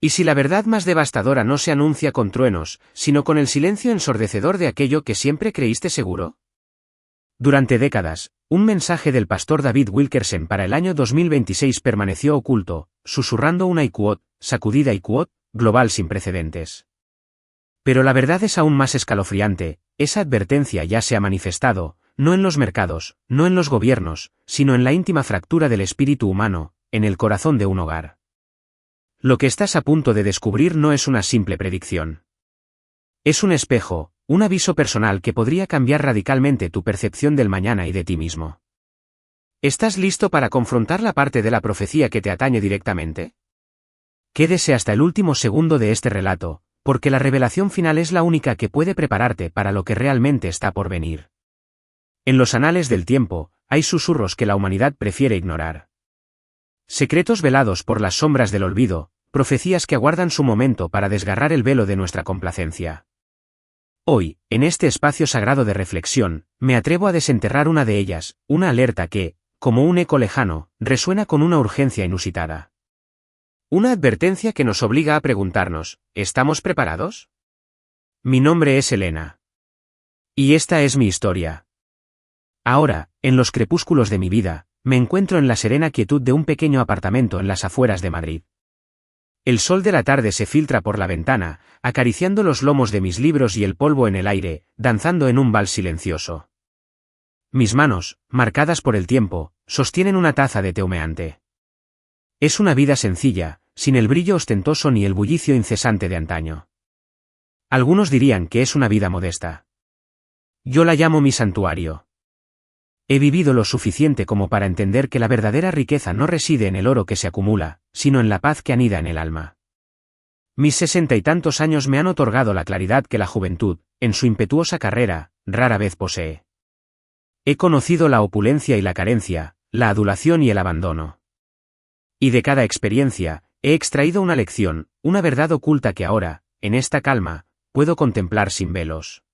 ¿Y si la verdad más devastadora no se anuncia con truenos, sino con el silencio ensordecedor de aquello que siempre creíste seguro? Durante décadas, un mensaje del pastor David Wilkerson para el año 2026 permaneció oculto, susurrando una quote, sacudida quote, global sin precedentes. Pero la verdad es aún más escalofriante, esa advertencia ya se ha manifestado, no en los mercados, no en los gobiernos, sino en la íntima fractura del espíritu humano, en el corazón de un hogar. Lo que estás a punto de descubrir no es una simple predicción. Es un espejo, un aviso personal que podría cambiar radicalmente tu percepción del mañana y de ti mismo. ¿Estás listo para confrontar la parte de la profecía que te atañe directamente? Quédese hasta el último segundo de este relato, porque la revelación final es la única que puede prepararte para lo que realmente está por venir. En los anales del tiempo, hay susurros que la humanidad prefiere ignorar. Secretos velados por las sombras del olvido, profecías que aguardan su momento para desgarrar el velo de nuestra complacencia. Hoy, en este espacio sagrado de reflexión, me atrevo a desenterrar una de ellas, una alerta que, como un eco lejano, resuena con una urgencia inusitada. Una advertencia que nos obliga a preguntarnos, ¿estamos preparados? Mi nombre es Elena. Y esta es mi historia. Ahora, en los crepúsculos de mi vida, me encuentro en la serena quietud de un pequeño apartamento en las afueras de Madrid. El sol de la tarde se filtra por la ventana, acariciando los lomos de mis libros y el polvo en el aire, danzando en un vals silencioso. Mis manos, marcadas por el tiempo, sostienen una taza de té humeante. Es una vida sencilla, sin el brillo ostentoso ni el bullicio incesante de antaño. Algunos dirían que es una vida modesta. Yo la llamo mi santuario. He vivido lo suficiente como para entender que la verdadera riqueza no reside en el oro que se acumula, sino en la paz que anida en el alma. Mis 60 y tantos años me han otorgado la claridad que la juventud, en su impetuosa carrera, rara vez posee. He conocido la opulencia y la carencia, la adulación y el abandono. Y de cada experiencia, he extraído una lección, una verdad oculta que ahora, en esta calma, puedo contemplar sin velos.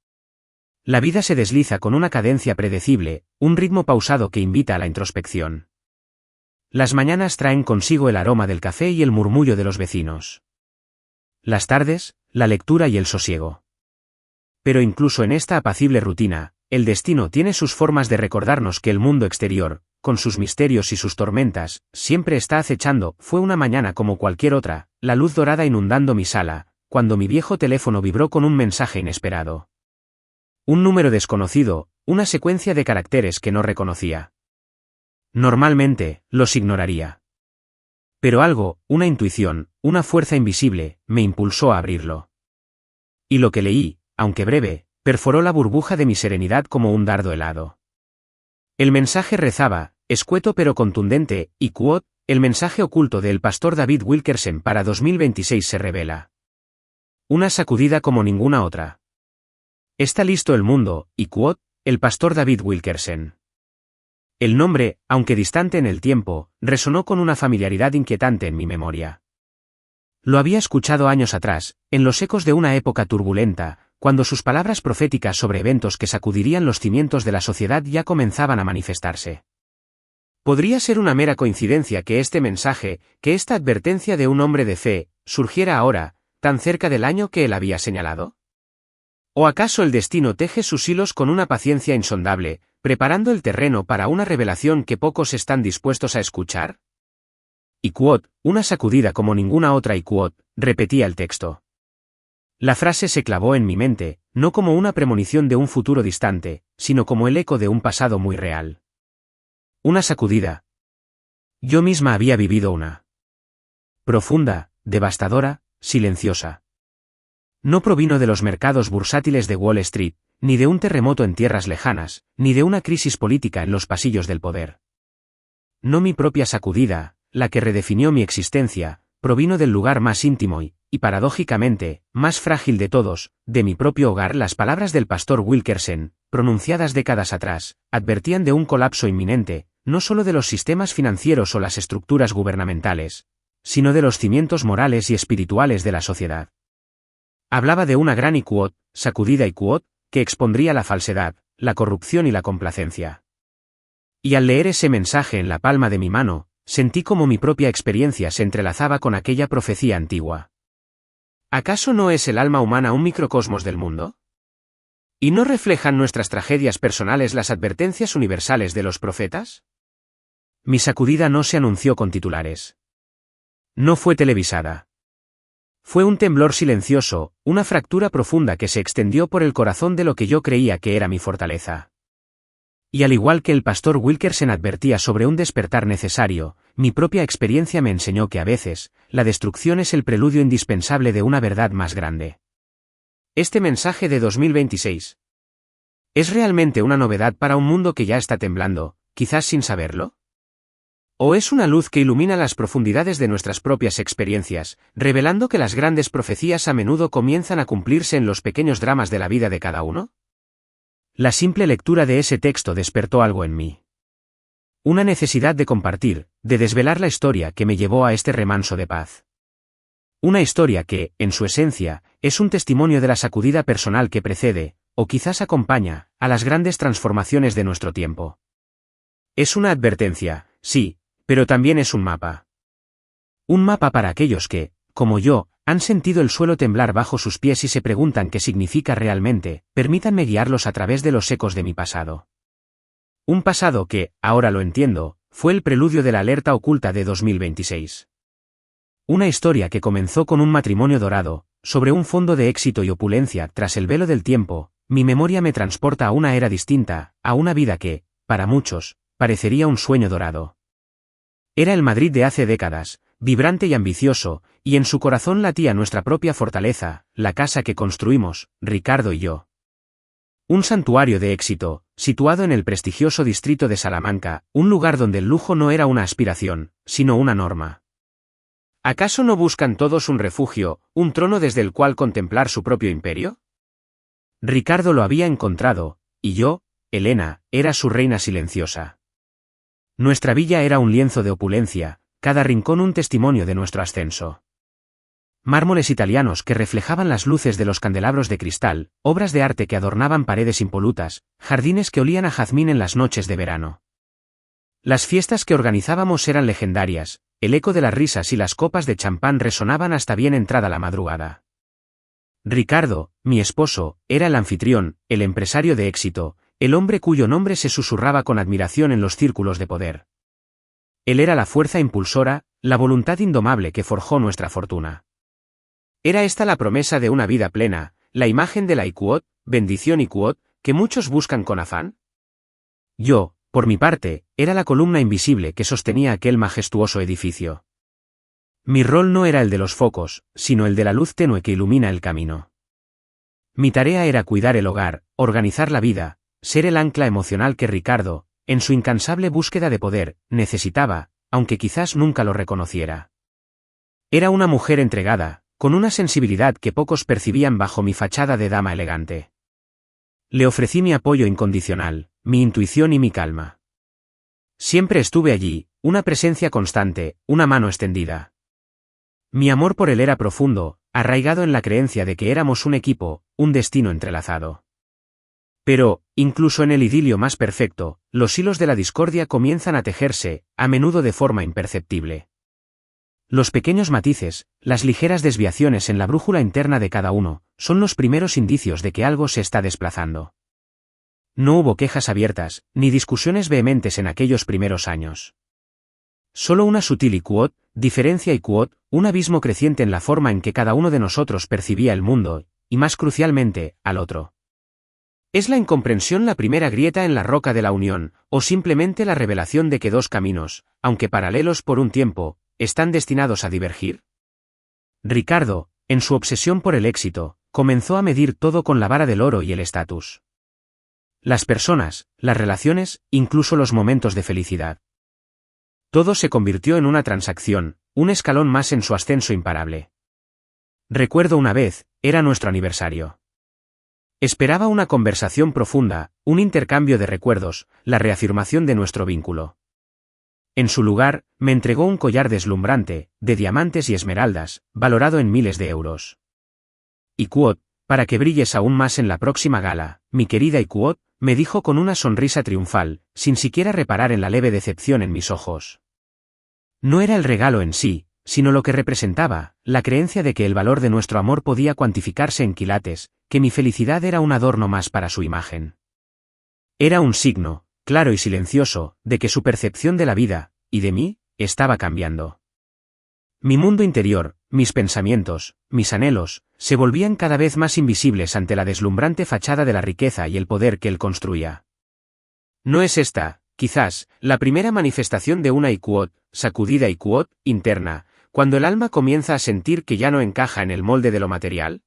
La vida se desliza con una cadencia predecible, un ritmo pausado que invita a la introspección. Las mañanas traen consigo el aroma del café y el murmullo de los vecinos. Las tardes, la lectura y el sosiego. Pero incluso en esta apacible rutina, el destino tiene sus formas de recordarnos que el mundo exterior, con sus misterios y sus tormentas, siempre está acechando. Fue una mañana como cualquier otra, la luz dorada inundando mi sala, cuando mi viejo teléfono vibró con un mensaje inesperado. Un número desconocido, una secuencia de caracteres que no reconocía. Normalmente, los ignoraría. Pero algo, una intuición, una fuerza invisible, me impulsó a abrirlo. Y lo que leí, aunque breve, perforó la burbuja de mi serenidad como un dardo helado. El mensaje rezaba, escueto pero contundente, y quote, el mensaje oculto del pastor David Wilkerson para 2026 se revela. Una sacudida como ninguna otra. Está listo el mundo, y quote, el pastor David Wilkerson. El nombre, aunque distante en el tiempo, resonó con una familiaridad inquietante en mi memoria. Lo había escuchado años atrás, en los ecos de una época turbulenta, cuando sus palabras proféticas sobre eventos que sacudirían los cimientos de la sociedad ya comenzaban a manifestarse. ¿Podría ser una mera coincidencia que este mensaje, que esta advertencia de un hombre de fe, surgiera ahora, tan cerca del año que él había señalado? ¿O acaso el destino teje sus hilos con una paciencia insondable, preparando el terreno para una revelación que pocos están dispuestos a escuchar? Y quote, una sacudida como ninguna otra y quote, repetía el texto. La frase se clavó en mi mente, no como una premonición de un futuro distante, sino como el eco de un pasado muy real. Una sacudida. Yo misma había vivido una. Profunda, devastadora, silenciosa. No provino de los mercados bursátiles de Wall Street, ni de un terremoto en tierras lejanas, ni de una crisis política en los pasillos del poder. No, mi propia sacudida, la que redefinió mi existencia, provino del lugar más íntimo y paradójicamente, más frágil de todos, de mi propio hogar. Las palabras del pastor Wilkerson, pronunciadas décadas atrás, advertían de un colapso inminente, no solo de los sistemas financieros o las estructuras gubernamentales, sino de los cimientos morales y espirituales de la sociedad. Hablaba de una gran quote, sacudida quote, que expondría la falsedad, la corrupción y la complacencia. Y al leer ese mensaje en la palma de mi mano, sentí como mi propia experiencia se entrelazaba con aquella profecía antigua. ¿Acaso no es el alma humana un microcosmos del mundo? ¿Y no reflejan nuestras tragedias personales las advertencias universales de los profetas? Mi sacudida no se anunció con titulares. No fue televisada. Fue un temblor silencioso, una fractura profunda que se extendió por el corazón de lo que yo creía que era mi fortaleza. Y al igual que el pastor Wilkerson advertía sobre un despertar necesario, mi propia experiencia me enseñó que a veces, la destrucción es el preludio indispensable de una verdad más grande. Este mensaje de 2026 ¿es realmente una novedad para un mundo que ya está temblando, quizás sin saberlo? ¿O es una luz que ilumina las profundidades de nuestras propias experiencias, revelando que las grandes profecías a menudo comienzan a cumplirse en los pequeños dramas de la vida de cada uno? La simple lectura de ese texto despertó algo en mí. Una necesidad de compartir, de desvelar la historia que me llevó a este remanso de paz. Una historia que, en su esencia, es un testimonio de la sacudida personal que precede, o quizás acompaña, a las grandes transformaciones de nuestro tiempo. Es una advertencia, sí, pero también es un mapa. Un mapa para aquellos que, como yo, han sentido el suelo temblar bajo sus pies y se preguntan qué significa realmente. Permítanme guiarlos a través de los ecos de mi pasado. Un pasado que, ahora lo entiendo, fue el preludio de la alerta oculta de 2026. Una historia que comenzó con un matrimonio dorado, sobre un fondo de éxito y opulencia tras el velo del tiempo. Mi memoria me transporta a una era distinta, a una vida que, para muchos, parecería un sueño dorado. Era el Madrid de hace décadas, vibrante y ambicioso, y en su corazón latía nuestra propia fortaleza, la casa que construimos, Ricardo y yo. Un santuario de éxito, situado en el prestigioso distrito de Salamanca, un lugar donde el lujo no era una aspiración, sino una norma. ¿Acaso no buscan todos un refugio, un trono desde el cual contemplar su propio imperio? Ricardo lo había encontrado, y yo, Elena, era su reina silenciosa. Nuestra villa era un lienzo de opulencia, cada rincón un testimonio de nuestro ascenso. Mármoles italianos que reflejaban las luces de los candelabros de cristal, obras de arte que adornaban paredes impolutas, jardines que olían a jazmín en las noches de verano. Las fiestas que organizábamos eran legendarias, el eco de las risas y las copas de champán resonaban hasta bien entrada la madrugada. Ricardo, mi esposo, era el anfitrión, el empresario de éxito, el hombre cuyo nombre se susurraba con admiración en los círculos de poder. Él era la fuerza impulsora, la voluntad indomable que forjó nuestra fortuna. Era esta la promesa de una vida plena, la imagen de la Iquot, bendición Iquot, que muchos buscan con afán. Yo, por mi parte, era la columna invisible que sostenía aquel majestuoso edificio. Mi rol no era el de los focos, sino el de la luz tenue que ilumina el camino. Mi tarea era cuidar el hogar, organizar la vida, ser el ancla emocional que Ricardo, en su incansable búsqueda de poder, necesitaba, aunque quizás nunca lo reconociera. Era una mujer entregada, con una sensibilidad que pocos percibían bajo mi fachada de dama elegante. Le ofrecí mi apoyo incondicional, mi intuición y mi calma. Siempre estuve allí, una presencia constante, una mano extendida. Mi amor por él era profundo, arraigado en la creencia de que éramos un equipo, un destino entrelazado. Pero, incluso en el idilio más perfecto, los hilos de la discordia comienzan a tejerse, a menudo de forma imperceptible. Los pequeños matices, las ligeras desviaciones en la brújula interna de cada uno, son los primeros indicios de que algo se está desplazando. No hubo quejas abiertas, ni discusiones vehementes en aquellos primeros años. Solo una sutil Iquot, diferencia Iquot, un abismo creciente en la forma en que cada uno de nosotros percibía el mundo, y más crucialmente, al otro. ¿Es la incomprensión la primera grieta en la roca de la unión, o simplemente la revelación de que dos caminos, aunque paralelos por un tiempo, están destinados a divergir? Ricardo, en su obsesión por el éxito, comenzó a medir todo con la vara del oro y el estatus. Las personas, las relaciones, incluso los momentos de felicidad. Todo se convirtió en una transacción, un escalón más en su ascenso imparable. Recuerdo una vez, era nuestro aniversario. Esperaba una conversación profunda, un intercambio de recuerdos, la reafirmación de nuestro vínculo. En su lugar, me entregó un collar deslumbrante, de diamantes y esmeraldas, valorado en miles de euros. Iquot, para que brilles aún más en la próxima gala, mi querida Iquot, me dijo con una sonrisa triunfal, sin siquiera reparar en la leve decepción en mis ojos. No era el regalo en sí, sino lo que representaba, la creencia de que el valor de nuestro amor podía cuantificarse en quilates, que mi felicidad era un adorno más para su imagen. Era un signo, claro y silencioso, de que su percepción de la vida, y de mí, estaba cambiando. Mi mundo interior, mis pensamientos, mis anhelos, se volvían cada vez más invisibles ante la deslumbrante fachada de la riqueza y el poder que él construía. No es esta, quizás, la primera manifestación de una Iquot, sacudida Iquot, interna, cuando el alma comienza a sentir que ya no encaja en el molde de lo material.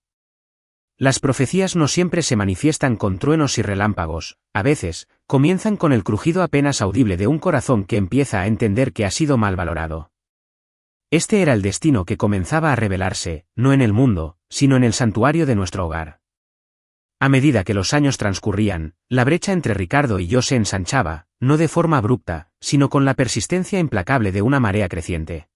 Las profecías no siempre se manifiestan con truenos y relámpagos, a veces, comienzan con el crujido apenas audible de un corazón que empieza a entender que ha sido mal valorado. Este era el destino que comenzaba a revelarse, no en el mundo, sino en el santuario de nuestro hogar. A medida que los años transcurrían, la brecha entre Ricardo y yo se ensanchaba, no de forma abrupta, sino con la persistencia implacable de una marea creciente.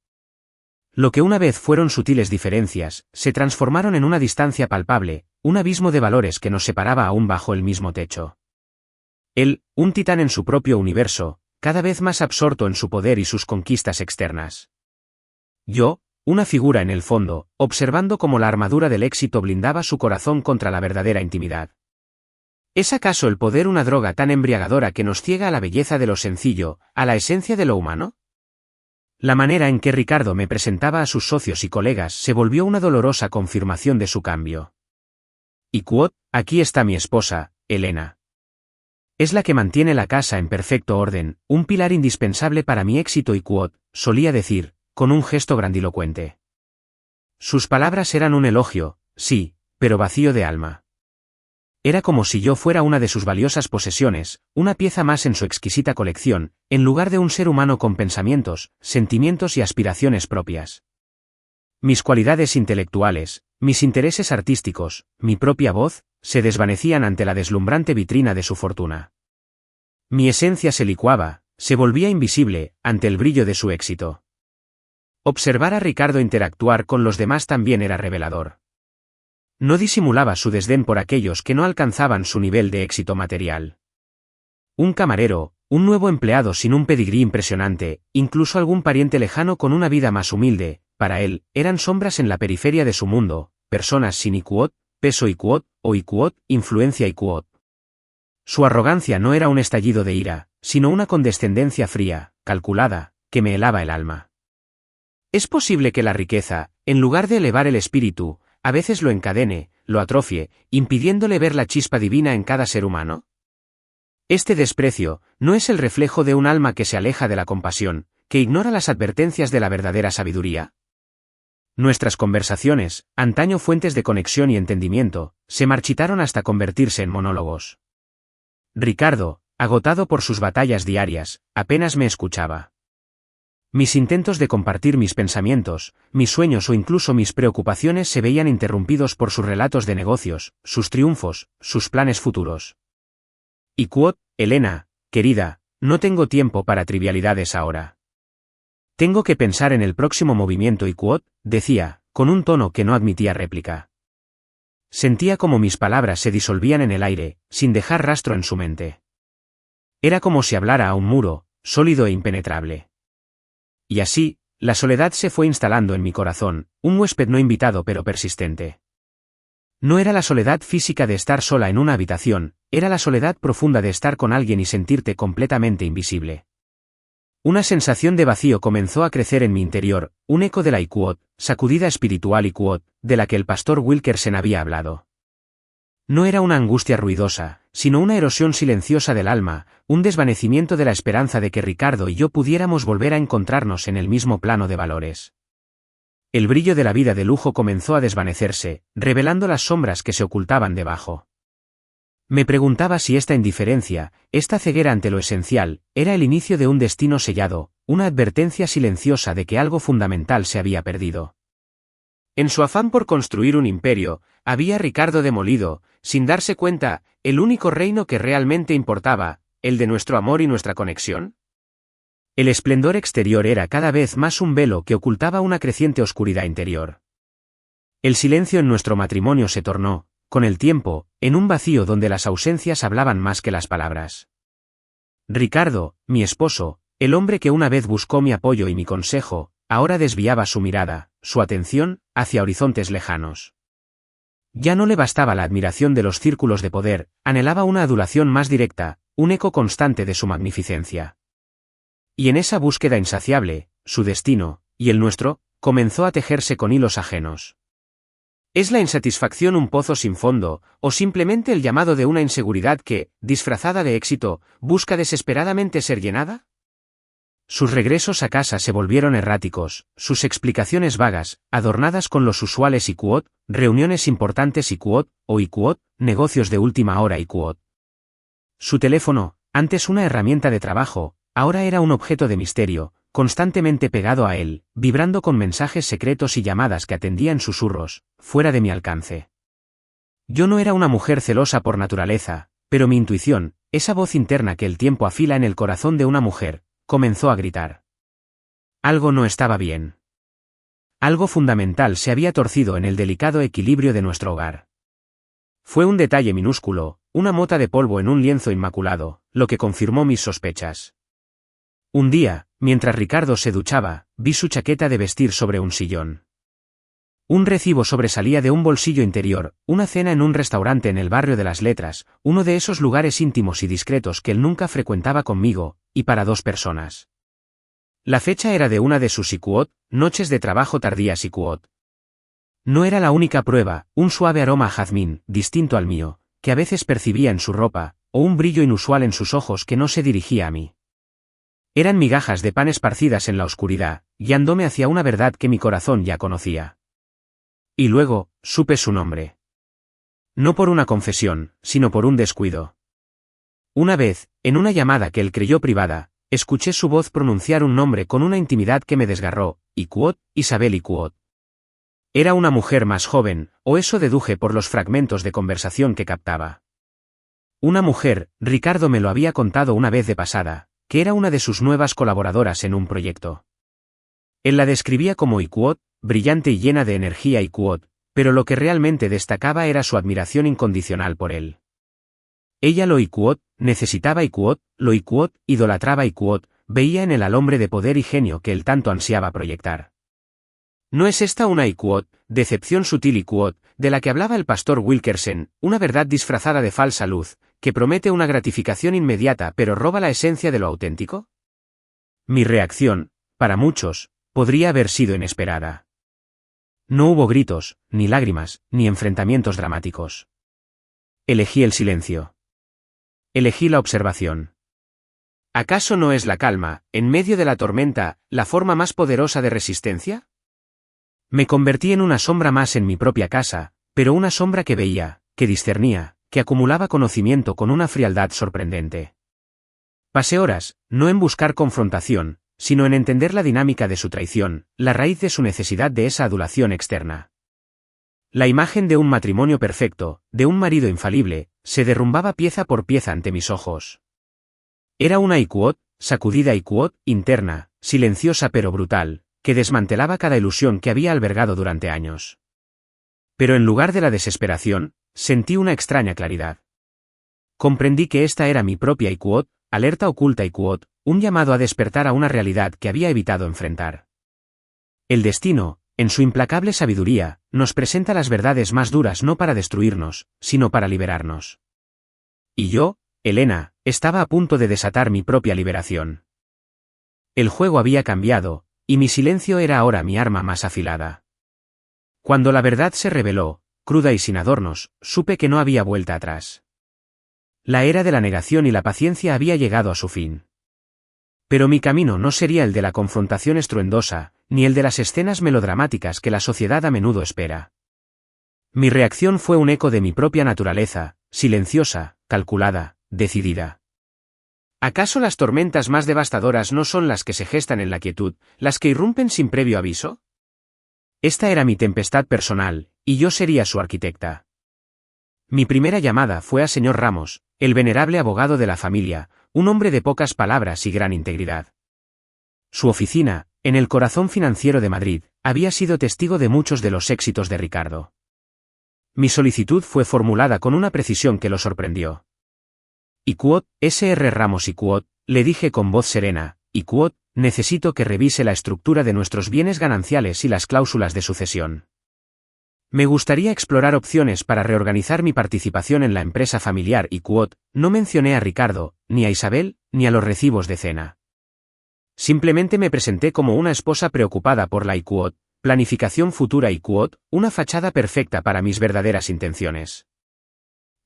Lo que una vez fueron sutiles diferencias, se transformaron en una distancia palpable, un abismo de valores que nos separaba aún bajo el mismo techo. Él, un titán en su propio universo, cada vez más absorto en su poder y sus conquistas externas. Yo, una figura en el fondo, observando cómo la armadura del éxito blindaba su corazón contra la verdadera intimidad. ¿Es acaso el poder una droga tan embriagadora que nos ciega a la belleza de lo sencillo, a la esencia de lo humano? La manera en que Ricardo me presentaba a sus socios y colegas se volvió una dolorosa confirmación de su cambio. Iquot, aquí está mi esposa, Elena. Es la que mantiene la casa en perfecto orden, un pilar indispensable para mi éxito Iquot, solía decir, con un gesto grandilocuente. Sus palabras eran un elogio, sí, pero vacío de alma. Era como si yo fuera una de sus valiosas posesiones, una pieza más en su exquisita colección, en lugar de un ser humano con pensamientos, sentimientos y aspiraciones propias. Mis cualidades intelectuales, mis intereses artísticos, mi propia voz, se desvanecían ante la deslumbrante vitrina de su fortuna. Mi esencia se licuaba, se volvía invisible, ante el brillo de su éxito. Observar a Ricardo interactuar con los demás también era revelador. No disimulaba su desdén por aquellos que no alcanzaban su nivel de éxito material. Un camarero, un nuevo empleado sin un pedigrí impresionante, incluso algún pariente lejano con una vida más humilde, para él, eran sombras en la periferia de su mundo, personas sin Iquot, peso Iquot, o Iquot, influencia Iquot. Su arrogancia no era un estallido de ira, sino una condescendencia fría, calculada, que me helaba el alma. ¿Es posible que la riqueza, en lugar de elevar el espíritu, a veces lo encadene, lo atrofie, impidiéndole ver la chispa divina en cada ser humano? Este desprecio, ¿no es el reflejo de un alma que se aleja de la compasión, que ignora las advertencias de la verdadera sabiduría? Nuestras conversaciones, antaño fuentes de conexión y entendimiento, se marchitaron hasta convertirse en monólogos. Ricardo, agotado por sus batallas diarias, apenas me escuchaba. Mis intentos de compartir mis pensamientos, mis sueños o incluso mis preocupaciones se veían interrumpidos por sus relatos de negocios, sus triunfos, sus planes futuros. Iquot, Elena, querida, no tengo tiempo para trivialidades ahora. Tengo que pensar en el próximo movimiento Iquot, decía, con un tono que no admitía réplica. Sentía como mis palabras se disolvían en el aire, sin dejar rastro en su mente. Era como si hablara a un muro, sólido e impenetrable. Y así, la soledad se fue instalando en mi corazón, un huésped no invitado pero persistente. No era la soledad física de estar sola en una habitación, era la soledad profunda de estar con alguien y sentirte completamente invisible. Una sensación de vacío comenzó a crecer en mi interior, un eco de la Iquot, sacudida espiritual Iquot, de la que el pastor Wilkerson había hablado. No era una angustia ruidosa, sino una erosión silenciosa del alma, un desvanecimiento de la esperanza de que Ricardo y yo pudiéramos volver a encontrarnos en el mismo plano de valores. El brillo de la vida de lujo comenzó a desvanecerse, revelando las sombras que se ocultaban debajo. Me preguntaba si esta indiferencia, esta ceguera ante lo esencial, era el inicio de un destino sellado, una advertencia silenciosa de que algo fundamental se había perdido. En su afán por construir un imperio, había Ricardo demolido, sin darse cuenta, el único reino que realmente importaba, el de nuestro amor y nuestra conexión. El esplendor exterior era cada vez más un velo que ocultaba una creciente oscuridad interior. El silencio en nuestro matrimonio se tornó, con el tiempo, en un vacío donde las ausencias hablaban más que las palabras. Ricardo, mi esposo, el hombre que una vez buscó mi apoyo y mi consejo, ahora desviaba su mirada, su atención, hacia horizontes lejanos. Ya no le bastaba la admiración de los círculos de poder, anhelaba una adulación más directa, un eco constante de su magnificencia. Y en esa búsqueda insaciable, su destino, y el nuestro, comenzó a tejerse con hilos ajenos. ¿Es la insatisfacción un pozo sin fondo, o simplemente el llamado de una inseguridad que, disfrazada de éxito, busca desesperadamente ser llenada? Sus regresos a casa se volvieron erráticos, sus explicaciones vagas, adornadas con los usuales IQOT, reuniones importantes IQOT, o IQOT, negocios de última hora IQOT. Su teléfono, antes una herramienta de trabajo, ahora era un objeto de misterio, constantemente pegado a él, vibrando con mensajes secretos y llamadas que atendía en susurros, fuera de mi alcance. Yo no era una mujer celosa por naturaleza, pero mi intuición, esa voz interna que el tiempo afila en el corazón de una mujer, comenzó a gritar. Algo no estaba bien. Algo fundamental se había torcido en el delicado equilibrio de nuestro hogar. Fue un detalle minúsculo, una mota de polvo en un lienzo inmaculado, lo que confirmó mis sospechas. Un día, mientras Ricardo se duchaba, vi su chaqueta de vestir sobre un sillón. Un recibo sobresalía de un bolsillo interior, una cena en un restaurante en el barrio de las Letras, uno de esos lugares íntimos y discretos que él nunca frecuentaba conmigo, y para 2 personas. La fecha era de una de sus IQOT, noches de trabajo tardías IQOT. No era la única prueba, un suave aroma a jazmín, distinto al mío, que a veces percibía en su ropa, o un brillo inusual en sus ojos que no se dirigía a mí. Eran migajas de pan esparcidas en la oscuridad, guiándome hacia una verdad que mi corazón ya conocía. Y luego, supe su nombre. No por una confesión, sino por un descuido. Una vez, en una llamada que él creyó privada, escuché su voz pronunciar un nombre con una intimidad que me desgarró, IQOT, Isabel IQOT. Era una mujer más joven, o eso deduje por los fragmentos de conversación que captaba. Una mujer, Ricardo me lo había contado una vez de pasada, que era una de sus nuevas colaboradoras en un proyecto. Él la describía como IQOT, brillante y llena de energía IQOT, pero lo que realmente destacaba era su admiración incondicional por él. Ella lo IQOT, necesitaba IQOT, lo IQOT, idolatraba IQOT, veía en él al hombre de poder y genio que él tanto ansiaba proyectar. ¿No es esta una IQOT, decepción sutil IQOT, de la que hablaba el pastor Wilkerson, una verdad disfrazada de falsa luz, que promete una gratificación inmediata pero roba la esencia de lo auténtico? Mi reacción, para muchos, podría haber sido inesperada. No hubo gritos, ni lágrimas, ni enfrentamientos dramáticos. Elegí el silencio. Elegí la observación. ¿Acaso no es la calma, en medio de la tormenta, la forma más poderosa de resistencia? Me convertí en una sombra más en mi propia casa, pero una sombra que veía, que discernía, que acumulaba conocimiento con una frialdad sorprendente. Pasé horas, no en buscar confrontación, sino en entender la dinámica de su traición, la raíz de su necesidad de esa adulación externa. La imagen de un matrimonio perfecto, de un marido infalible, se derrumbaba pieza por pieza ante mis ojos. Era una IQOT, sacudida IQOT, interna, silenciosa pero brutal, que desmantelaba cada ilusión que había albergado durante años. Pero en lugar de la desesperación, sentí una extraña claridad. Comprendí que esta era mi propia IQOT, alerta oculta IQOT, un llamado a despertar a una realidad que había evitado enfrentar. El destino, en su implacable sabiduría, nos presenta las verdades más duras no para destruirnos, sino para liberarnos. Y yo, Elena, estaba a punto de desatar mi propia liberación. El juego había cambiado, y mi silencio era ahora mi arma más afilada. Cuando la verdad se reveló, cruda y sin adornos, supe que no había vuelta atrás. La era de la negación y la paciencia había llegado a su fin. Pero mi camino no sería el de la confrontación estruendosa, ni el de las escenas melodramáticas que la sociedad a menudo espera. Mi reacción fue un eco de mi propia naturaleza, silenciosa, calculada, decidida. ¿Acaso las tormentas más devastadoras no son las que se gestan en la quietud, las que irrumpen sin previo aviso? Esta era mi tempestad personal, y yo sería su arquitecta. Mi primera llamada fue a señor Ramos, el venerable abogado de la familia, un hombre de pocas palabras y gran integridad. Su oficina, en el corazón financiero de Madrid, había sido testigo de muchos de los éxitos de Ricardo. Mi solicitud fue formulada con una precisión que lo sorprendió. IQOT, S.R. Ramos IQOT, le dije con voz serena, IQOT, necesito que revise la estructura de nuestros bienes gananciales y las cláusulas de sucesión. Me gustaría explorar opciones para reorganizar mi participación en la empresa familiar IQOT. No mencioné a Ricardo, ni a Isabel, ni a los recibos de cena. Simplemente me presenté como una esposa preocupada por la IQOT, planificación futura IQOT, una fachada perfecta para mis verdaderas intenciones.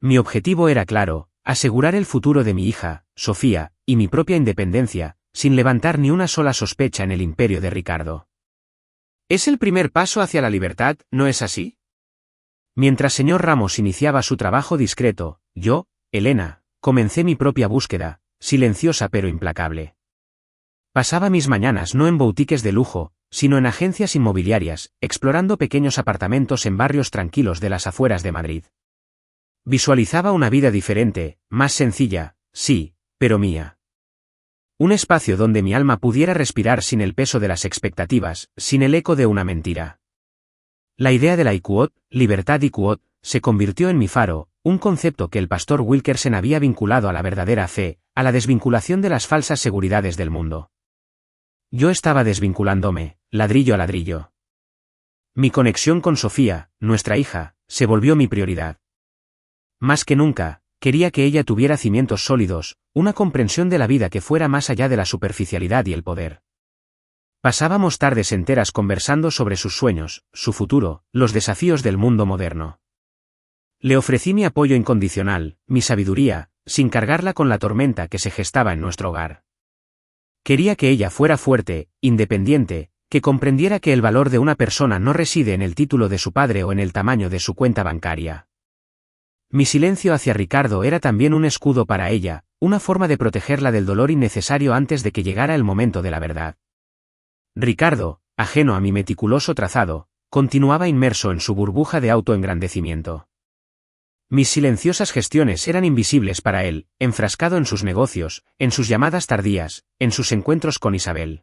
Mi objetivo era claro, asegurar el futuro de mi hija, Sofía, y mi propia independencia, sin levantar ni una sola sospecha en el imperio de Ricardo. Es el primer paso hacia la libertad, ¿no es así? Mientras señor Ramos iniciaba su trabajo discreto, yo, Elena, comencé mi propia búsqueda, silenciosa pero implacable. Pasaba mis mañanas no en boutiques de lujo, sino en agencias inmobiliarias, explorando pequeños apartamentos en barrios tranquilos de las afueras de Madrid. Visualizaba una vida diferente, más sencilla, sí, pero mía. Un espacio donde mi alma pudiera respirar sin el peso de las expectativas, sin el eco de una mentira. La idea de la IQOT, libertad IQOT, se convirtió en mi faro, un concepto que el pastor Wilkerson había vinculado a la verdadera fe, a la desvinculación de las falsas seguridades del mundo. Yo estaba desvinculándome, ladrillo a ladrillo. Mi conexión con Sofía, nuestra hija, se volvió mi prioridad. Más que nunca, quería que ella tuviera cimientos sólidos, una comprensión de la vida que fuera más allá de la superficialidad y el poder. Pasábamos tardes enteras conversando sobre sus sueños, su futuro, los desafíos del mundo moderno. Le ofrecí mi apoyo incondicional, mi sabiduría, sin cargarla con la tormenta que se gestaba en nuestro hogar. Quería que ella fuera fuerte, independiente, que comprendiera que el valor de una persona no reside en el título de su padre o en el tamaño de su cuenta bancaria. Mi silencio hacia Ricardo era también un escudo para ella, una forma de protegerla del dolor innecesario antes de que llegara el momento de la verdad. Ricardo, ajeno a mi meticuloso trazado, continuaba inmerso en su burbuja de autoengrandecimiento. Mis silenciosas gestiones eran invisibles para él, enfrascado en sus negocios, en sus llamadas tardías, en sus encuentros con Isabel.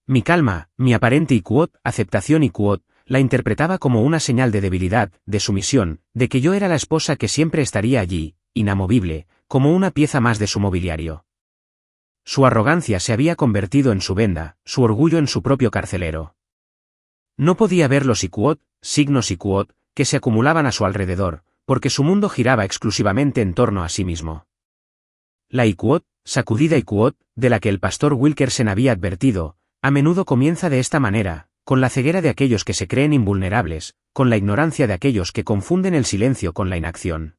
Mi calma, mi aparente IQOT, aceptación IQOT, la interpretaba como una señal de debilidad, de sumisión, de que yo era la esposa que siempre estaría allí, inamovible, como una pieza más de su mobiliario. Su arrogancia se había convertido en su venda, su orgullo en su propio carcelero. No podía ver los IQOT, signos IQOT, que se acumulaban a su alrededor, porque su mundo giraba exclusivamente en torno a sí mismo. La IQOT, sacudida IQOT, de la que el pastor Wilkerson había advertido, a menudo comienza de esta manera, con la ceguera de aquellos que se creen invulnerables, con la ignorancia de aquellos que confunden el silencio con la inacción.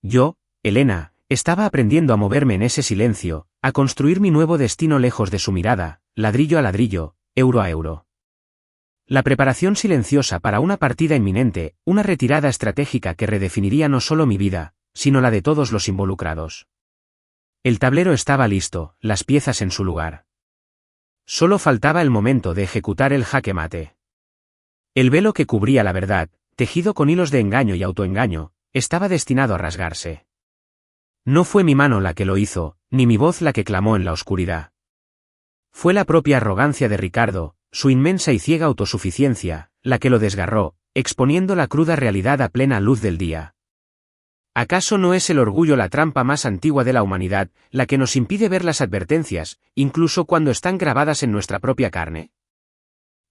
Yo, Elena, estaba aprendiendo a moverme en ese silencio, a construir mi nuevo destino lejos de su mirada, ladrillo a ladrillo, euro a euro. La preparación silenciosa para una partida inminente, una retirada estratégica que redefiniría no solo mi vida, sino la de todos los involucrados. El tablero estaba listo, las piezas en su lugar. Solo faltaba el momento de ejecutar el jaque mate. El velo que cubría la verdad, tejido con hilos de engaño y autoengaño, estaba destinado a rasgarse. No fue mi mano la que lo hizo, ni mi voz la que clamó en la oscuridad. Fue la propia arrogancia de Ricardo, su inmensa y ciega autosuficiencia, la que lo desgarró, exponiendo la cruda realidad a plena luz del día. ¿Acaso no es el orgullo la trampa más antigua de la humanidad, la que nos impide ver las advertencias, incluso cuando están grabadas en nuestra propia carne?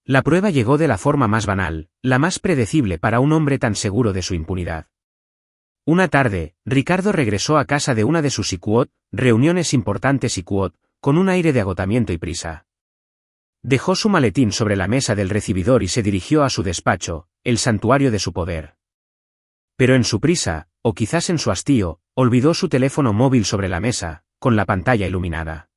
La prueba llegó de la forma más banal, la más predecible para un hombre tan seguro de su impunidad. Una tarde, Ricardo regresó a casa de una de sus IQOT, reuniones importantes IQOT, con un aire de agotamiento y prisa. Dejó su maletín sobre la mesa del recibidor y se dirigió a su despacho, el santuario de su poder. Pero en su prisa, o quizás en su hastío, olvidó su teléfono móvil sobre la mesa, con la pantalla iluminada.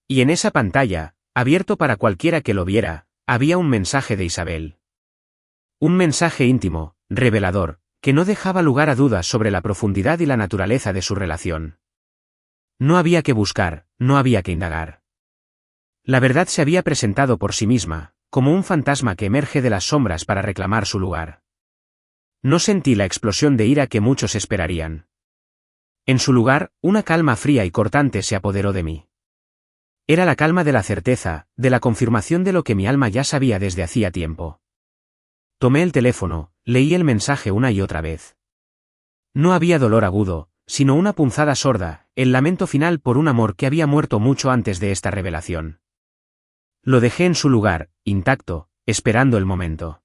Y en esa pantalla, abierto para cualquiera que lo viera, había un mensaje de Isabel. Un mensaje íntimo, revelador, que no dejaba lugar a dudas sobre la profundidad y la naturaleza de su relación. No había que buscar, no había que indagar. La verdad se había presentado por sí misma, como un fantasma que emerge de las sombras para reclamar su lugar. No sentí la explosión de ira que muchos esperarían. En su lugar, una calma fría y cortante se apoderó de mí. Era la calma de la certeza, de la confirmación de lo que mi alma ya sabía desde hacía tiempo. Tomé el teléfono, leí el mensaje una y otra vez. No había dolor agudo, sino una punzada sorda, el lamento final por un amor que había muerto mucho antes de esta revelación. Lo dejé en su lugar, intacto, esperando el momento.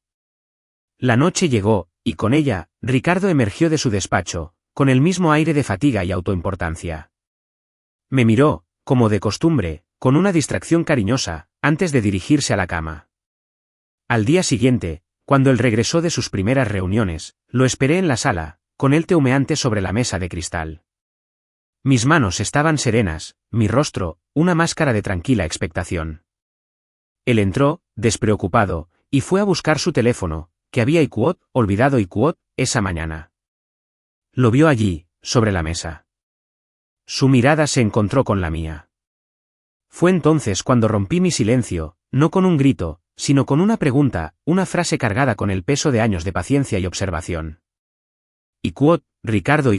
La noche llegó, y con ella, Ricardo emergió de su despacho, con el mismo aire de fatiga y autoimportancia. Me miró, como de costumbre, con una distracción cariñosa, antes de dirigirse a la cama. Al día siguiente, cuando él regresó de sus primeras reuniones, lo esperé en la sala, con el té humeante sobre la mesa de cristal. Mis manos estaban serenas, mi rostro, una máscara de tranquila expectación. Él entró, despreocupado, y fue a buscar su teléfono, que había olvidado esa mañana. Lo vio allí, sobre la mesa. Su mirada se encontró con la mía. Fue entonces cuando rompí mi silencio, no con un grito, sino con una pregunta, una frase cargada con el peso de años de paciencia y observación. Ricardo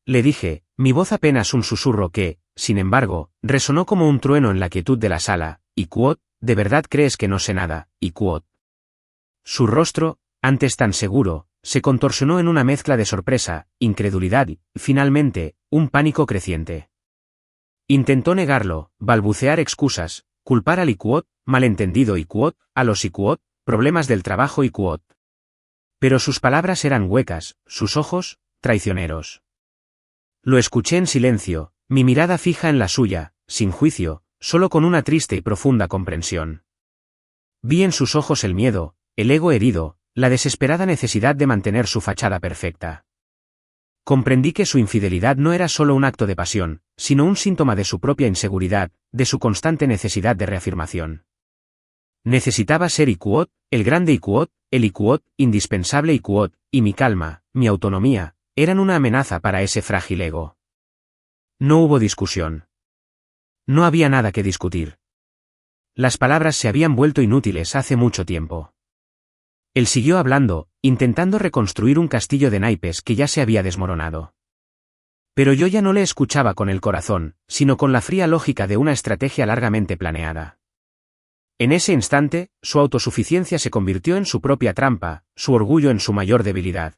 le dije, mi voz apenas un susurro que, sin embargo, resonó como un trueno en la quietud de la sala. ¿De verdad crees que no sé nada, Su rostro, antes tan seguro, se contorsionó en una mezcla de sorpresa, incredulidad y, finalmente, un pánico creciente. Intentó negarlo, balbucear excusas, culpar al malentendido a los problemas del trabajo Pero sus palabras eran huecas, sus ojos, traicioneros. Lo escuché en silencio, mi mirada fija en la suya, sin juicio, solo con una triste y profunda comprensión. Vi en sus ojos el miedo, el ego herido, la desesperada necesidad de mantener su fachada perfecta. Comprendí que su infidelidad no era solo un acto de pasión, sino un síntoma de su propia inseguridad, de su constante necesidad de reafirmación. Necesitaba ser el grande el indispensable y mi calma, mi autonomía, eran una amenaza para ese frágil ego. No hubo discusión. No había nada que discutir. Las palabras se habían vuelto inútiles hace mucho tiempo. Él siguió hablando, intentando reconstruir un castillo de naipes que ya se había desmoronado. Pero yo ya no le escuchaba con el corazón, sino con la fría lógica de una estrategia largamente planeada. En ese instante, su autosuficiencia se convirtió en su propia trampa, su orgullo en su mayor debilidad.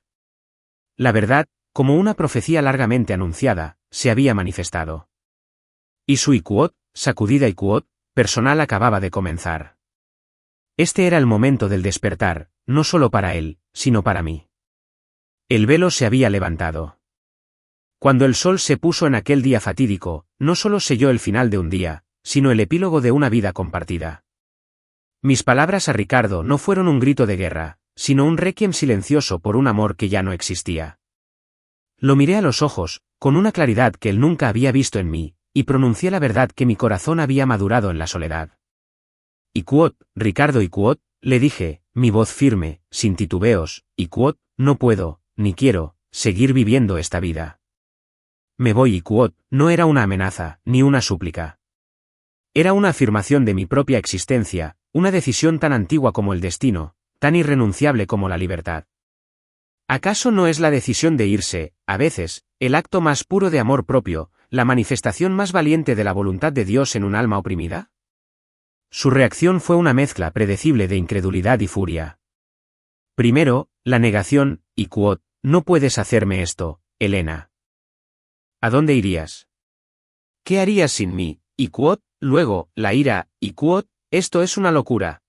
La verdad, como una profecía largamente anunciada, se había manifestado. Y su sacudida personal acababa de comenzar. Este era el momento del despertar, no solo para él, sino para mí. El velo se había levantado. Cuando el sol se puso en aquel día fatídico, no solo selló el final de un día, sino el epílogo de una vida compartida. Mis palabras a Ricardo no fueron un grito de guerra, sino un requiem silencioso por un amor que ya no existía. Lo miré a los ojos, con una claridad que él nunca había visto en mí, y pronuncié la verdad que mi corazón había madurado en la soledad. Ricardo le dije, mi voz firme, sin titubeos, no puedo, ni quiero, seguir viviendo esta vida. Me voy no era una amenaza, ni una súplica. Era una afirmación de mi propia existencia, una decisión tan antigua como el destino, tan irrenunciable como la libertad. ¿Acaso no es la decisión de irse, a veces, el acto más puro de amor propio, la manifestación más valiente de la voluntad de Dios en un alma oprimida? Su reacción fue una mezcla predecible de incredulidad y furia. Primero, la negación, no puedes hacerme esto, Elena. ¿A dónde irías? ¿Qué harías sin mí? Luego, la ira, esto es una locura.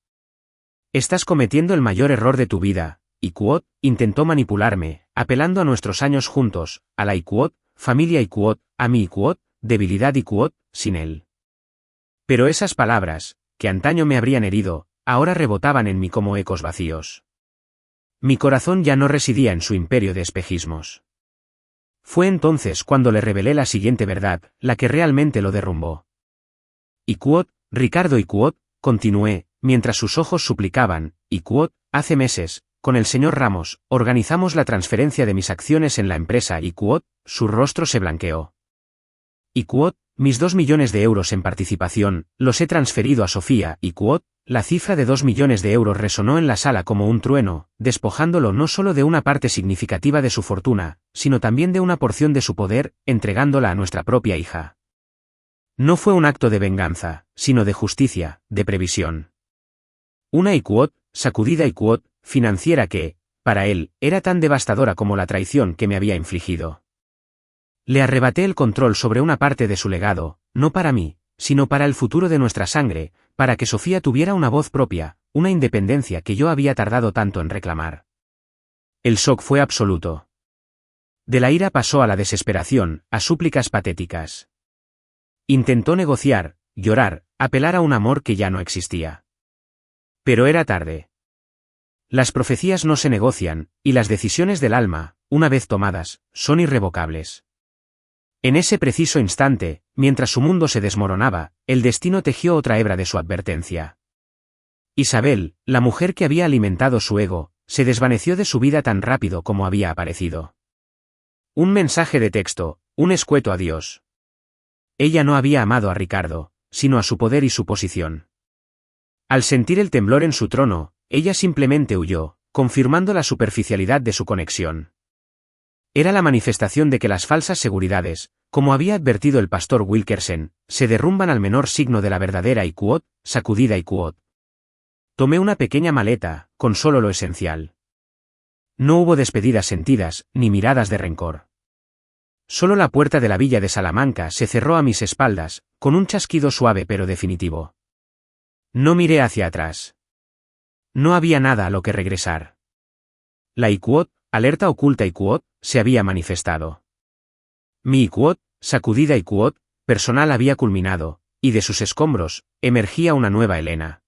Estás cometiendo el mayor error de tu vida, intentó manipularme, apelando a nuestros años juntos, a la familia a mi debilidad sin él. Pero esas palabras, que antaño me habrían herido, ahora rebotaban en mí como ecos vacíos. Mi corazón ya no residía en su imperio de espejismos. Fue entonces cuando le revelé la siguiente verdad, la que realmente lo derrumbó. Ricardo continué, mientras sus ojos suplicaban, hace meses, con el señor Ramos, organizamos la transferencia de mis acciones en la empresa su rostro se blanqueó. Mis 2 millones de euros en participación, los he transferido a Sofía la cifra de 2 millones de euros resonó en la sala como un trueno, despojándolo no solo de una parte significativa de su fortuna, sino también de una porción de su poder, entregándola a nuestra propia hija. No fue un acto de venganza, sino de justicia, de previsión. Una sacudida financiera que, para él, era tan devastadora como la traición que me había infligido. Le arrebaté el control sobre una parte de su legado, no para mí, sino para el futuro de nuestra sangre, para que Sofía tuviera una voz propia, una independencia que yo había tardado tanto en reclamar. El shock fue absoluto. De la ira pasó a la desesperación, a súplicas patéticas. Intentó negociar, llorar, apelar a un amor que ya no existía. Pero era tarde. Las profecías no se negocian, y las decisiones del alma, una vez tomadas, son irrevocables. En ese preciso instante, mientras su mundo se desmoronaba, el destino tejió otra hebra de su advertencia. Isabel, la mujer que había alimentado su ego, se desvaneció de su vida tan rápido como había aparecido. Un mensaje de texto, un escueto adiós. Ella no había amado a Ricardo, sino a su poder y su posición. Al sentir el temblor en su trono, ella simplemente huyó, confirmando la superficialidad de su conexión. Era la manifestación de que las falsas seguridades, como había advertido el pastor Wilkerson, se derrumban al menor signo de la verdadera Iquot, sacudida Iquot. Tomé una pequeña maleta, con solo lo esencial. No hubo despedidas sentidas, ni miradas de rencor. Solo la puerta de la villa de Salamanca se cerró a mis espaldas, con un chasquido suave pero definitivo. No miré hacia atrás. No había nada a lo que regresar. La Iquot, alerta oculta Iquot, se había manifestado. Mi Iquot, sacudida Iquot, personal había culminado, y de sus escombros, emergía una nueva Helena.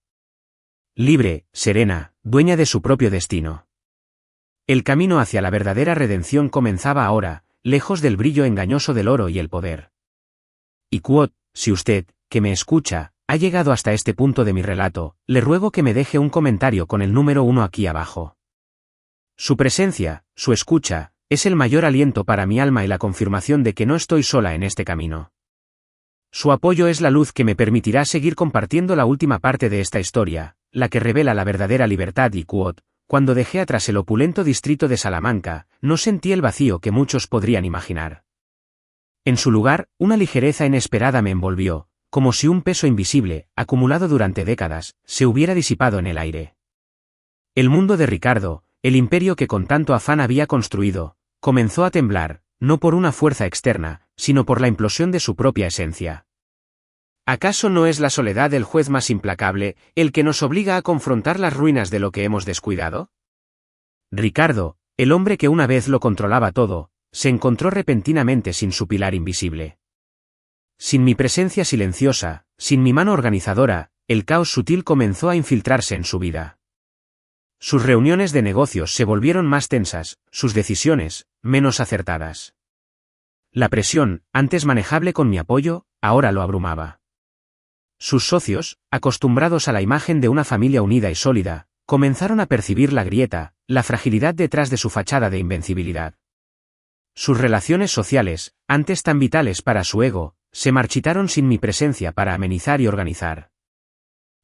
Libre, serena, dueña de su propio destino. El camino hacia la verdadera redención comenzaba ahora, lejos del brillo engañoso del oro y el poder. Iquot, si usted, que me escucha, ha llegado hasta este punto de mi relato, le ruego que me deje un comentario con el número 1 aquí abajo. Su presencia, su escucha, es el mayor aliento para mi alma y la confirmación de que no estoy sola en este camino. Su apoyo es la luz que me permitirá seguir compartiendo la última parte de esta historia, la que revela la verdadera libertad Iquot. Cuando dejé atrás el opulento distrito de Salamanca, no sentí el vacío que muchos podrían imaginar. En su lugar, una ligereza inesperada me envolvió, como si un peso invisible, acumulado durante décadas, se hubiera disipado en el aire. El mundo de Ricardo, el imperio que con tanto afán había construido, comenzó a temblar, no por una fuerza externa, sino por la implosión de su propia esencia. ¿Acaso no es la soledad el juez más implacable, el que nos obliga a confrontar las ruinas de lo que hemos descuidado? Ricardo, el hombre que una vez lo controlaba todo, se encontró repentinamente sin su pilar invisible. Sin mi presencia silenciosa, sin mi mano organizadora, el caos sutil comenzó a infiltrarse en su vida. Sus reuniones de negocios se volvieron más tensas, sus decisiones, menos acertadas. La presión, antes manejable con mi apoyo, ahora lo abrumaba. Sus socios, acostumbrados a la imagen de una familia unida y sólida, comenzaron a percibir la grieta, la fragilidad detrás de su fachada de invencibilidad. Sus relaciones sociales, antes tan vitales para su ego, se marchitaron sin mi presencia para amenizar y organizar.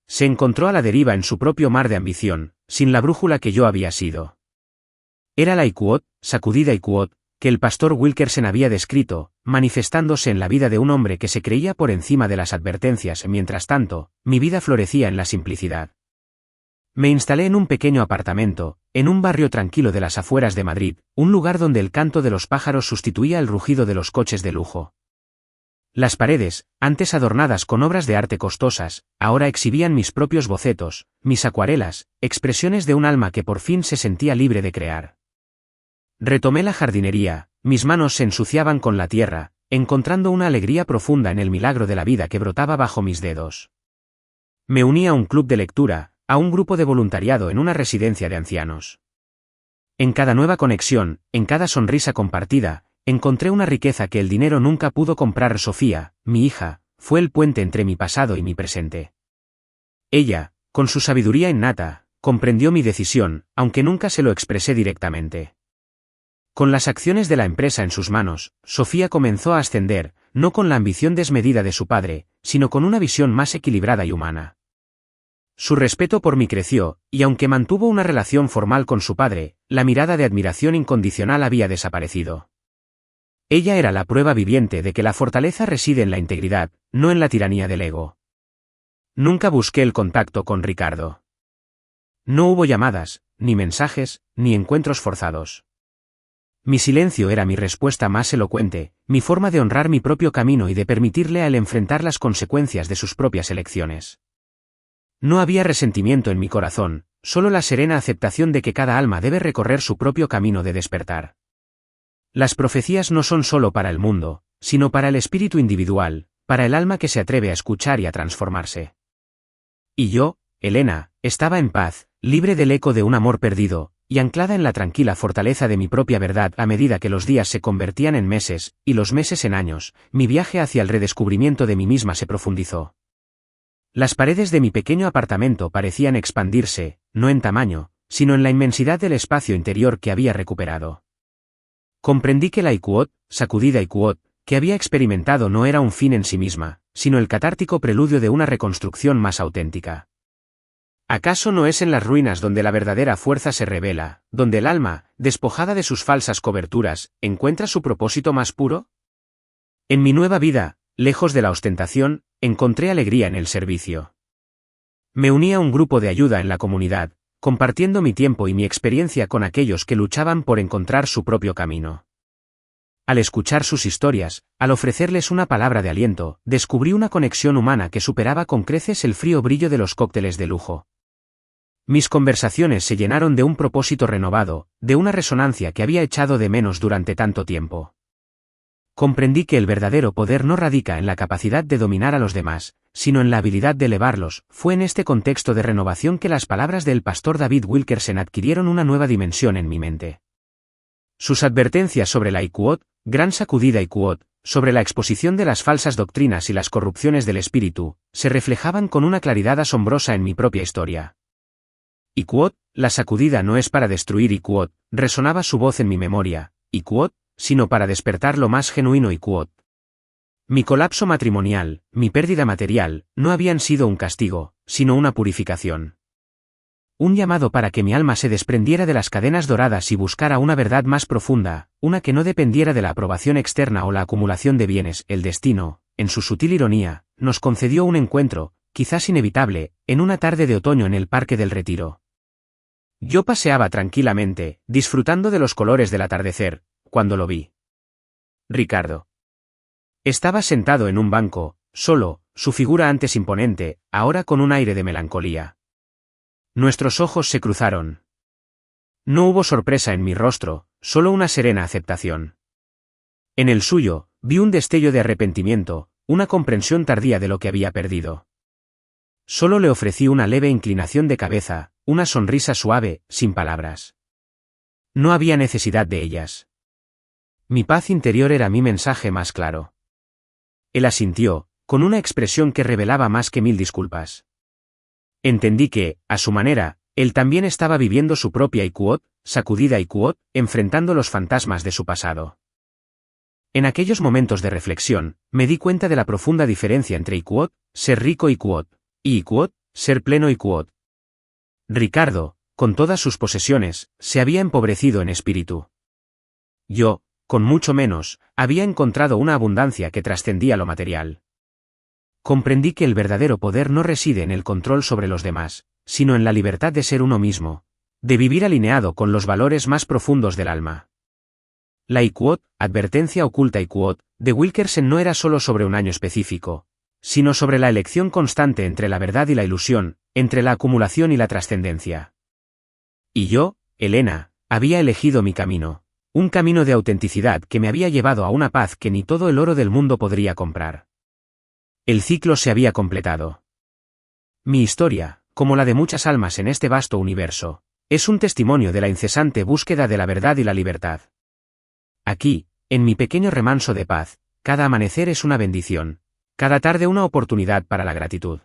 Se encontró a la deriva en su propio mar de ambición, sin la brújula que yo había sido. Era la Iquot, sacudida Iquot, que el pastor Wilkerson había descrito, manifestándose en la vida de un hombre que se creía por encima de las advertencias. Mientras tanto, mi vida florecía en la simplicidad. Me instalé en un pequeño apartamento, en un barrio tranquilo de las afueras de Madrid, un lugar donde el canto de los pájaros sustituía el rugido de los coches de lujo. Las paredes, antes adornadas con obras de arte costosas, ahora exhibían mis propios bocetos, mis acuarelas, expresiones de un alma que por fin se sentía libre de crear. Retomé la jardinería, mis manos se ensuciaban con la tierra, encontrando una alegría profunda en el milagro de la vida que brotaba bajo mis dedos. Me uní a un club de lectura, a un grupo de voluntariado en una residencia de ancianos. En cada nueva conexión, en cada sonrisa compartida, encontré una riqueza que el dinero nunca pudo comprar. Sofía, mi hija, fue el puente entre mi pasado y mi presente. Ella, con su sabiduría innata, comprendió mi decisión, aunque nunca se lo expresé directamente. Con las acciones de la empresa en sus manos, Sofía comenzó a ascender, no con la ambición desmedida de su padre, sino con una visión más equilibrada y humana. Su respeto por mí creció, y aunque mantuvo una relación formal con su padre, la mirada de admiración incondicional había desaparecido. Ella era la prueba viviente de que la fortaleza reside en la integridad, no en la tiranía del ego. Nunca busqué el contacto con Ricardo. No hubo llamadas, ni mensajes, ni encuentros forzados. Mi silencio era mi respuesta más elocuente, mi forma de honrar mi propio camino y de permitirle a él enfrentar las consecuencias de sus propias elecciones. No había resentimiento en mi corazón, solo la serena aceptación de que cada alma debe recorrer su propio camino de despertar. Las profecías no son solo para el mundo, sino para el espíritu individual, para el alma que se atreve a escuchar y a transformarse. Y yo, Elena, estaba en paz, libre del eco de un amor perdido, y anclada en la tranquila fortaleza de mi propia verdad. A medida que los días se convertían en meses, y los meses en años, mi viaje hacia el redescubrimiento de mí misma se profundizó. Las paredes de mi pequeño apartamento parecían expandirse, no en tamaño, sino en la inmensidad del espacio interior que había recuperado. Comprendí que la Ikuot, sacudida Ikuot, que había experimentado no era un fin en sí misma, sino el catártico preludio de una reconstrucción más auténtica. ¿Acaso no es en las ruinas donde la verdadera fuerza se revela, donde el alma, despojada de sus falsas coberturas, encuentra su propósito más puro? En mi nueva vida, lejos de la ostentación, encontré alegría en el servicio. Me uní a un grupo de ayuda en la comunidad, compartiendo mi tiempo y mi experiencia con aquellos que luchaban por encontrar su propio camino. Al escuchar sus historias, al ofrecerles una palabra de aliento, descubrí una conexión humana que superaba con creces el frío brillo de los cócteles de lujo. Mis conversaciones se llenaron de un propósito renovado, de una resonancia que había echado de menos durante tanto tiempo. Comprendí que el verdadero poder no radica en la capacidad de dominar a los demás, sino en la habilidad de elevarlos. Fue en este contexto de renovación que las palabras del pastor David Wilkerson adquirieron una nueva dimensión en mi mente. Sus advertencias sobre la Ikuot, gran sacudida Ikuot, sobre la exposición de las falsas doctrinas y las corrupciones del espíritu, se reflejaban con una claridad asombrosa en mi propia historia. Ikuot, la sacudida no es para destruir Ikuot, resonaba su voz en mi memoria, Ikuot, sino para despertar lo más genuino Ikuot. Mi colapso matrimonial, mi pérdida material, no habían sido un castigo, sino una purificación. Un llamado para que mi alma se desprendiera de las cadenas doradas y buscara una verdad más profunda, una que no dependiera de la aprobación externa o la acumulación de bienes. El destino, en su sutil ironía, nos concedió un encuentro, quizás inevitable, en una tarde de otoño en el Parque del Retiro. Yo paseaba tranquilamente, disfrutando de los colores del atardecer, cuando lo vi. Ricardo. Estaba sentado en un banco, solo, su figura antes imponente, ahora con un aire de melancolía. Nuestros ojos se cruzaron. No hubo sorpresa en mi rostro, solo una serena aceptación. En el suyo, vi un destello de arrepentimiento, una comprensión tardía de lo que había perdido. Solo le ofrecí una leve inclinación de cabeza, una sonrisa suave, sin palabras. No había necesidad de ellas. Mi paz interior era mi mensaje más claro. Él asintió, con una expresión que revelaba más que 1000 disculpas. Entendí que, a su manera, él también estaba viviendo su propia Ikuot, sacudida Ikuot, enfrentando los fantasmas de su pasado. En aquellos momentos de reflexión, me di cuenta de la profunda diferencia entre Ikuot, ser rico Ikuot, y Ikuot, ser pleno Ikuot. Ricardo, con todas sus posesiones, se había empobrecido en espíritu. Yo, con mucho menos, había encontrado una abundancia que trascendía lo material. Comprendí que el verdadero poder no reside en el control sobre los demás, sino en la libertad de ser uno mismo, de vivir alineado con los valores más profundos del alma. La Ikuot, advertencia oculta Ikuot, de Wilkerson no era solo sobre un año específico, sino sobre la elección constante entre la verdad y la ilusión, entre la acumulación y la trascendencia. Y yo, Elena, había elegido mi camino, un camino de autenticidad que me había llevado a una paz que ni todo el oro del mundo podría comprar. El ciclo se había completado. Mi historia, como la de muchas almas en este vasto universo, es un testimonio de la incesante búsqueda de la verdad y la libertad. Aquí, en mi pequeño remanso de paz, cada amanecer es una bendición, cada tarde una oportunidad para la gratitud.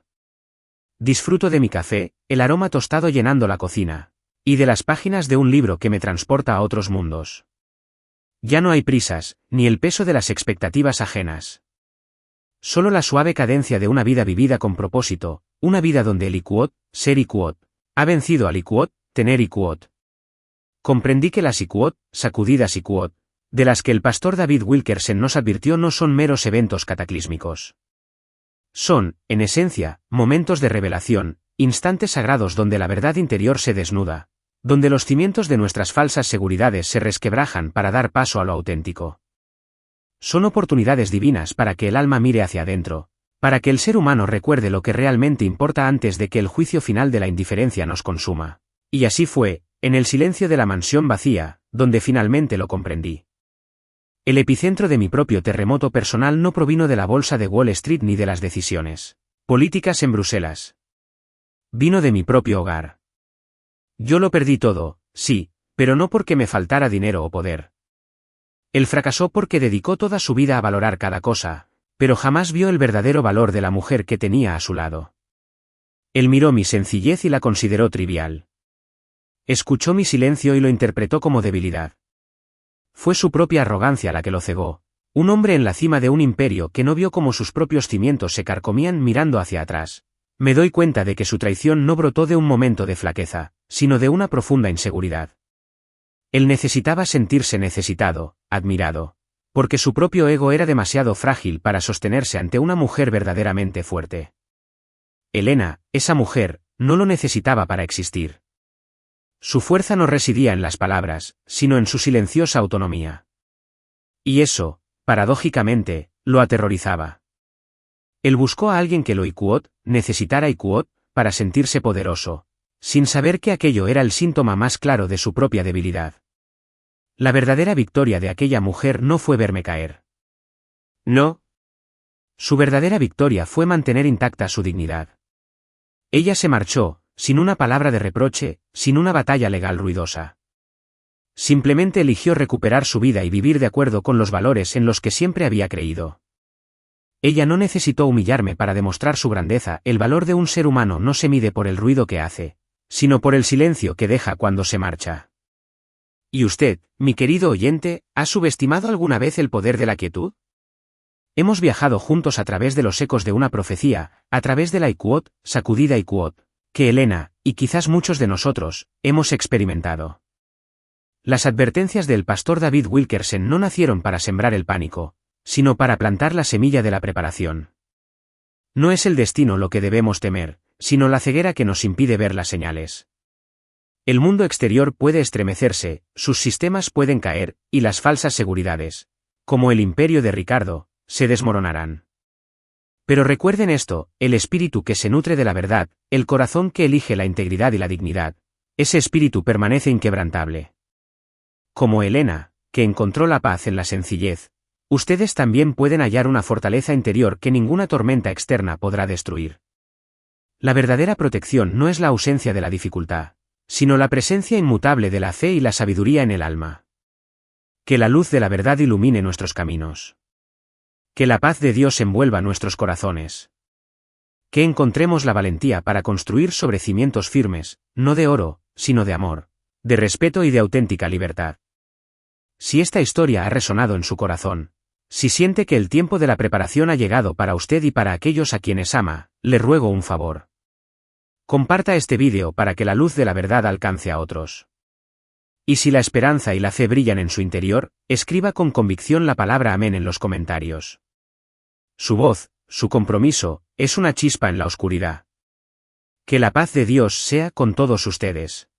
Disfruto de mi café, el aroma tostado llenando la cocina, y de las páginas de un libro que me transporta a otros mundos. Ya no hay prisas, ni el peso de las expectativas ajenas. Solo la suave cadencia de una vida vivida con propósito, una vida donde el Ikuot, ser Ikuot, ha vencido al Ikuot, tener Ikuot. Comprendí que las Ikuot, sacudidas Ikuot, de las que el pastor David Wilkerson nos advirtió no son meros eventos cataclísmicos. Son, en esencia, momentos de revelación, instantes sagrados donde la verdad interior se desnuda, donde los cimientos de nuestras falsas seguridades se resquebrajan para dar paso a lo auténtico. Son oportunidades divinas para que el alma mire hacia adentro, para que el ser humano recuerde lo que realmente importa antes de que el juicio final de la indiferencia nos consuma. Y así fue, en el silencio de la mansión vacía, donde finalmente lo comprendí. El epicentro de mi propio terremoto personal no provino de la bolsa de Wall Street ni de las decisiones políticas en Bruselas. Vino de mi propio hogar. Yo lo perdí todo, sí, pero no porque me faltara dinero o poder. Él fracasó porque dedicó toda su vida a valorar cada cosa, pero jamás vio el verdadero valor de la mujer que tenía a su lado. Él miró mi sencillez y la consideró trivial. Escuchó mi silencio y lo interpretó como debilidad. Fue su propia arrogancia la que lo cegó, un hombre en la cima de un imperio que no vio cómo sus propios cimientos se carcomían mirando hacia atrás. Me doy cuenta de que su traición no brotó de un momento de flaqueza, sino de una profunda inseguridad. Él necesitaba sentirse necesitado, admirado, porque su propio ego era demasiado frágil para sostenerse ante una mujer verdaderamente fuerte. Elena, esa mujer, no lo necesitaba para existir. Su fuerza no residía en las palabras, sino en su silenciosa autonomía. Y eso, paradójicamente, lo aterrorizaba. Él buscó a alguien que lo necesitara para sentirse poderoso, sin saber que aquello era el síntoma más claro de su propia debilidad. La verdadera victoria de aquella mujer no fue verme caer. No. Su verdadera victoria fue mantener intacta su dignidad. Ella se marchó, sin una palabra de reproche, sin una batalla legal ruidosa. Simplemente eligió recuperar su vida y vivir de acuerdo con los valores en los que siempre había creído. Ella no necesitó humillarme para demostrar su grandeza. El valor de un ser humano no se mide por el ruido que hace, sino por el silencio que deja cuando se marcha. ¿Y usted, mi querido oyente, ha subestimado alguna vez el poder de la quietud? Hemos viajado juntos a través de los ecos de una profecía, a través de la sacudida que Elena, y quizás muchos de nosotros, hemos experimentado. Las advertencias del pastor David Wilkerson no nacieron para sembrar el pánico, sino para plantar la semilla de la preparación. No es el destino lo que debemos temer, sino la ceguera que nos impide ver las señales. El mundo exterior puede estremecerse, sus sistemas pueden caer, y las falsas seguridades, como el imperio de Ricardo, se desmoronarán. Pero recuerden esto, el espíritu que se nutre de la verdad, el corazón que elige la integridad y la dignidad, ese espíritu permanece inquebrantable. Como Elena, que encontró la paz en la sencillez, ustedes también pueden hallar una fortaleza interior que ninguna tormenta externa podrá destruir. La verdadera protección no es la ausencia de la dificultad, sino la presencia inmutable de la fe y la sabiduría en el alma. Que la luz de la verdad ilumine nuestros caminos. Que la paz de Dios envuelva nuestros corazones. Que encontremos la valentía para construir sobre cimientos firmes, no de oro, sino de amor, de respeto y de auténtica libertad. Si esta historia ha resonado en su corazón, si siente que el tiempo de la preparación ha llegado para usted y para aquellos a quienes ama, le ruego un favor. Comparta este vídeo para que la luz de la verdad alcance a otros. Y si la esperanza y la fe brillan en su interior, escriba con convicción la palabra amén en los comentarios. Su voz, su compromiso, es una chispa en la oscuridad. Que la paz de Dios sea con todos ustedes.